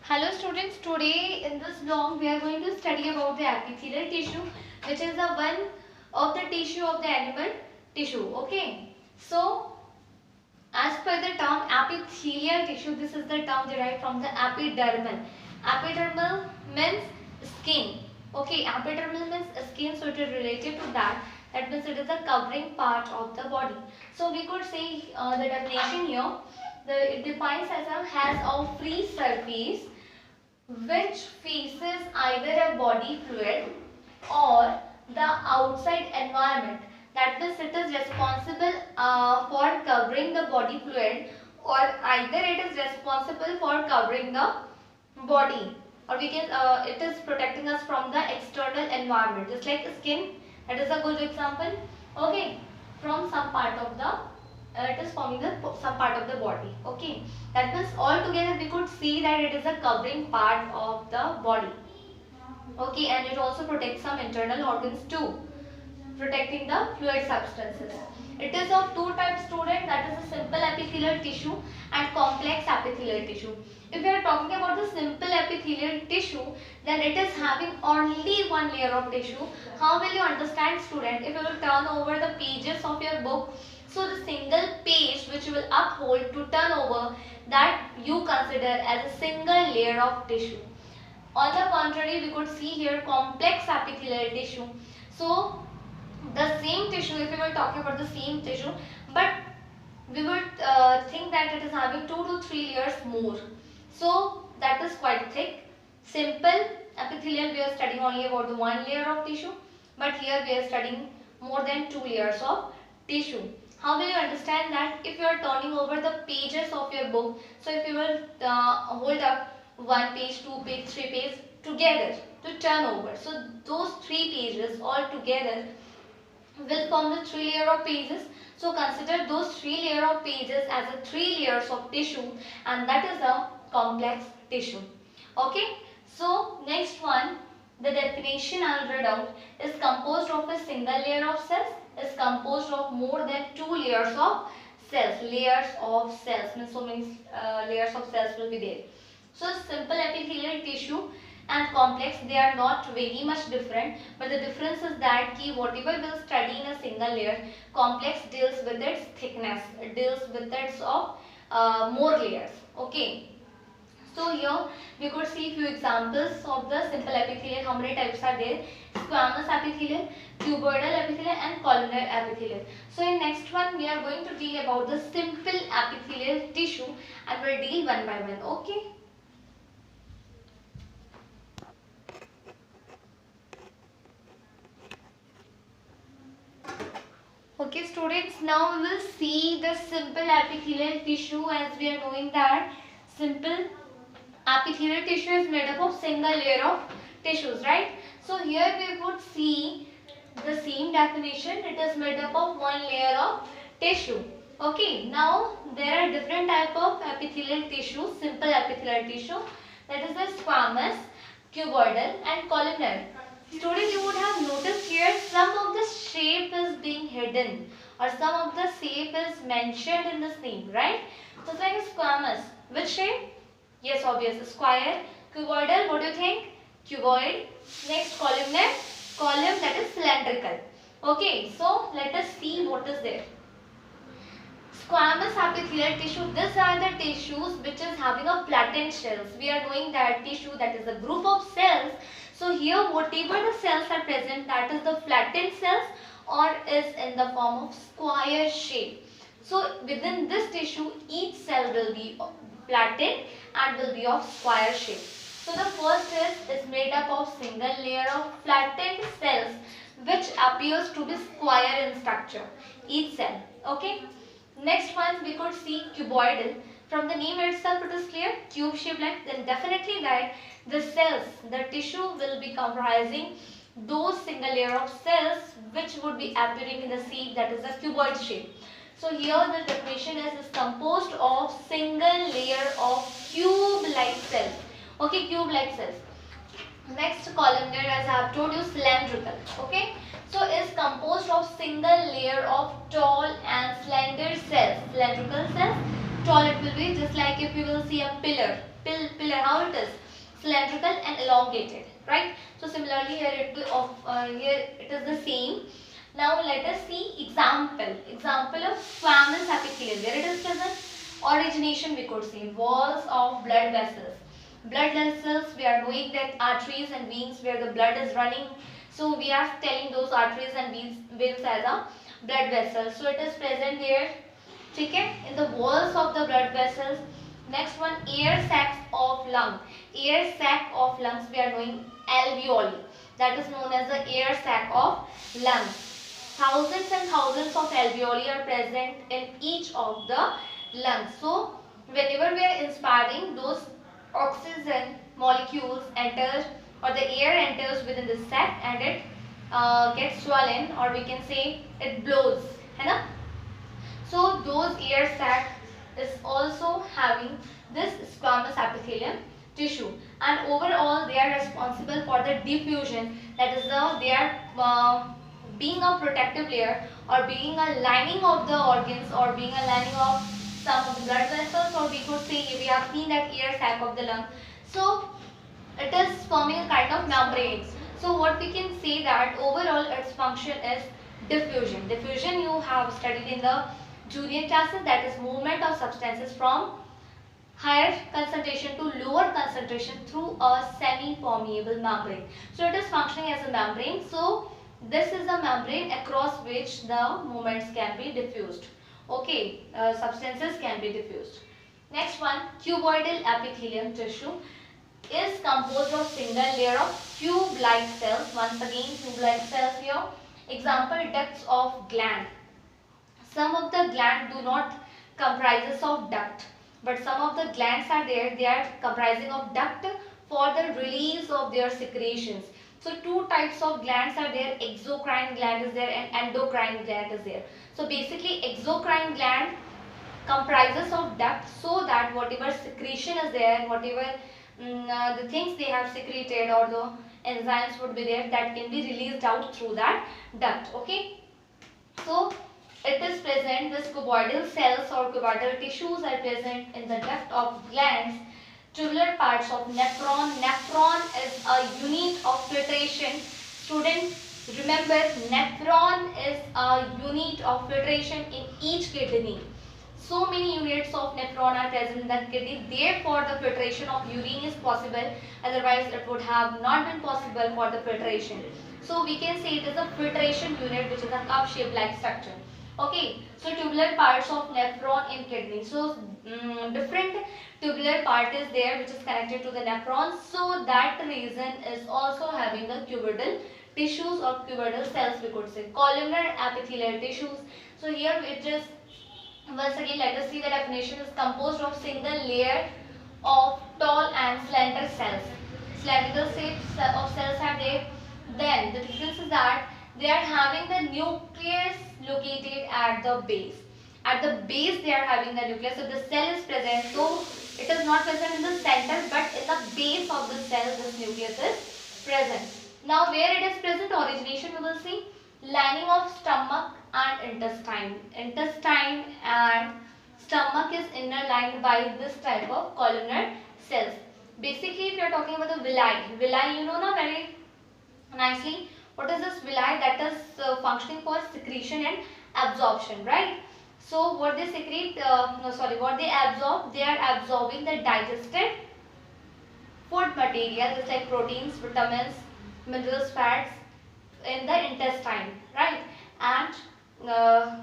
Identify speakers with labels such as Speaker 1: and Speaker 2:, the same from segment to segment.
Speaker 1: Hello students, today in this vlog we are going to study about the epithelial tissue, which is the one of the tissue of the animal tissue. Okay, so as per the term epithelial tissue, this is the term derived from the epidermal. Epidermal means skin. Okay, epidermal means skin, so it is related to that. That means it is the covering part of the body. So we could say the definition here. It defines as a has a free surface which faces either a body fluid or the outside environment. That means it is responsible for covering the body fluid, or either it is responsible for covering the body, or we can it is protecting us from the external environment, just like skin. That is a good example. Okay, from some part of the it is forming the some part of the body. Okay, that means all together we could see that it is a covering part of the body. Okay, and it also protects some internal organs too, protecting the fluid substances. It is of two types, student, that is a simple epithelial tissue and complex epithelial tissue. If we are talking about the simple epithelial tissue, then it is having only one layer of tissue. How will you understand, student? If you will turn over the pages of your book, so the single page which you will uphold to turn over, that you consider as a single layer of tissue. On the contrary, we could see here complex epithelial tissue. So the same tissue, if we were talking about the same tissue, but we would think that it is having 2 to 3 layers more. So that is quite thick. Simple epithelial, we are studying only about the one layer of tissue, but here we are studying more than 2 layers of tissue. How will you understand that? If you are turning over the pages of your book, so if you will hold up one page, two page, three page together to turn over, so those 3 pages all together will form the 3 layer of pages. So consider those 3 layer of pages as a 3 layers of tissue, and that is a complex tissue. Okay, so next one, the definition I'll read out, is composed of a single layer of cells, is composed of more than 2 layers of cells. Layers of cells means so many layers of cells will be there. So simple epithelial tissue and complex, they are not very much different, but the difference is that whatever we'll study in a single layer, complex deals with its thickness, it deals with its of more layers. Okay, so here we could see few examples of the simple epithelial. How many types are there? Squamous epithelial, cuboidal epithelial and columnar epithelial. So in next one we are going to deal about the simple epithelial tissue, and we'll deal one by one. Okay. Okay students, now we will see the simple epithelial tissue. As we are knowing that simple epithelial tissue is made up of single layer of tissues, right? So here we would see the same definition. It is made up of one layer of tissue. Okay, now there are different type of epithelial tissue, simple epithelial tissue, that is the squamous, cuboidal and columnar. Student, you would have noticed here some of the shape is being hidden, or some of the shape is mentioned in this name, right? So it's like a squamous. Which shape? Yes, obvious. Square. Cuboidal, what do you think? Cuboid. Next, columnar. Column, that is cylindrical. Okay, so let us see what is there. Squamous epithelial tissue, these are the tissues which is having a flattened cells. We are knowing that tissue, that is a group of cells. So here whatever the cells are present, that is the flattened cells or is in the form of square shape. So within this tissue, each cell will be flattened and will be of square shape. So the first is made up of single layer of flattened cells which appears to be square in structure, each cell. Okay. Next one we could see cuboidal. From the name itself it is clear, cube shape, like, then definitely that the cells, the tissue will be comprising those single layer of cells which would be appearing in the shape, that is a cuboid shape. So here the definition is composed of single layer of cube-like cells. Okay, cube-like cells. Next, columnar, as I have told you, cylindrical. Okay, so is composed of single layer of tall and slender cells. Cylindrical cells, tall it will be, just like if you will see a pillar. pillar, how it is cylindrical and elongated, right? So similarly here here it is the same. Now let us see example of squamous epithelium, where it is present. Origination, we could say walls of blood vessels. Blood vessels, we are knowing that arteries and veins where the blood is running, so we are telling those arteries and veins as a blood vessels. So it is present here, okay, in the walls of the blood vessels. Next one, air sacs of lung. Air sac of lungs, we are knowing alveoli, that is known as the air sac of lungs. Thousands and thousands of alveoli are present in each of the lungs. So whenever we are inspiring, those oxygen molecules enter, or the air enters within the sac, and it gets swollen, or we can say it blows, है ना? So those air sac is also having this squamous epithelium tissue, and overall they are responsible for the diffusion, that is they are being a protective layer, or being a lining of the organs, or being a lining of some of the blood vessels, or we could say we have seen that air sac of the lung. So it is forming a kind of membrane. So what we can say that overall its function is diffusion. Diffusion you have studied in the junior classes, that is movement of substances from higher concentration to lower concentration through a semi-permeable membrane. So it is functioning as a membrane. So this is a membrane across which the movements can be diffused. Okay, substances can be diffused. Next one, cuboidal epithelium tissue is composed of single layer of tube-like cells. Once again, tube-like cells here. Example, ducts of gland. Some of the gland do not comprises of duct, but some of the glands are there, they are comprising of duct for the release of their secretions. So two types of glands are there, exocrine gland is there and endocrine gland is there. So basically exocrine gland comprises of duct, so that whatever secretion is there, whatever the things they have secreted, or the enzymes would be there, that can be released out through that duct. Okay, so it is present, this cuboidal cells or cuboidal tissues are present in the duct of glands. Tubular parts of nephron. Nephron is a unit of filtration. Students, remember, nephron is a unit of filtration in each kidney. So many units of nephron are present in that kidney. Therefore, the filtration of urine is possible. Otherwise, it would have not been possible for the filtration. So we can say it is a filtration unit, which is a cup-shaped like structure. Okay, so tubular parts of nephron in kidney. So different tubular part is there which is connected to the nephron. So that reason is also having the cuboidal tissues or cuboidal cells, we could say. Columnar epithelial tissues. So here it is, once again let us see the definition, is composed of single layer of tall and slender cells. Cylindrical shapes of cells are there. Then the difference is that they are having the nucleus located at the base. At the base they are having the nucleus. So the cell is present. So it is not present in the center, but in the base of the cell this nucleus is present. Now where it is present, origination we will see. Lining of stomach and intestine. Intestine and stomach is inner lined by this type of columnar cells. Basically, if we are talking about the villi, villi you know na very nicely. What is this villi? That is functioning for secretion and absorption, right? So what they secrete, what they absorb, they are absorbing the digested food material, just like proteins, vitamins, minerals, fats in the intestine, right? And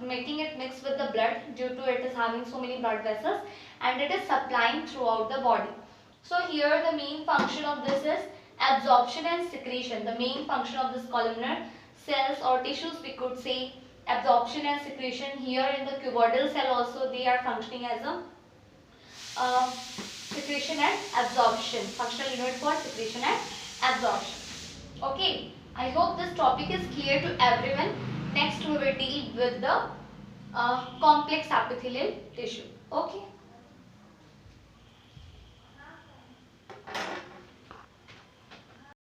Speaker 1: making it mix with the blood, due to it is having so many blood vessels, and it is supplying throughout the body. So here the main function of this is absorption and secretion. The main function of this columnar cells or tissues, we could say absorption and secretion. Here in the cuboidal cell also they are functioning as a secretion and absorption, functional unit for secretion and absorption. Okay, I hope this topic is clear to everyone. Next we will deal with the complex epithelial tissue. Okay.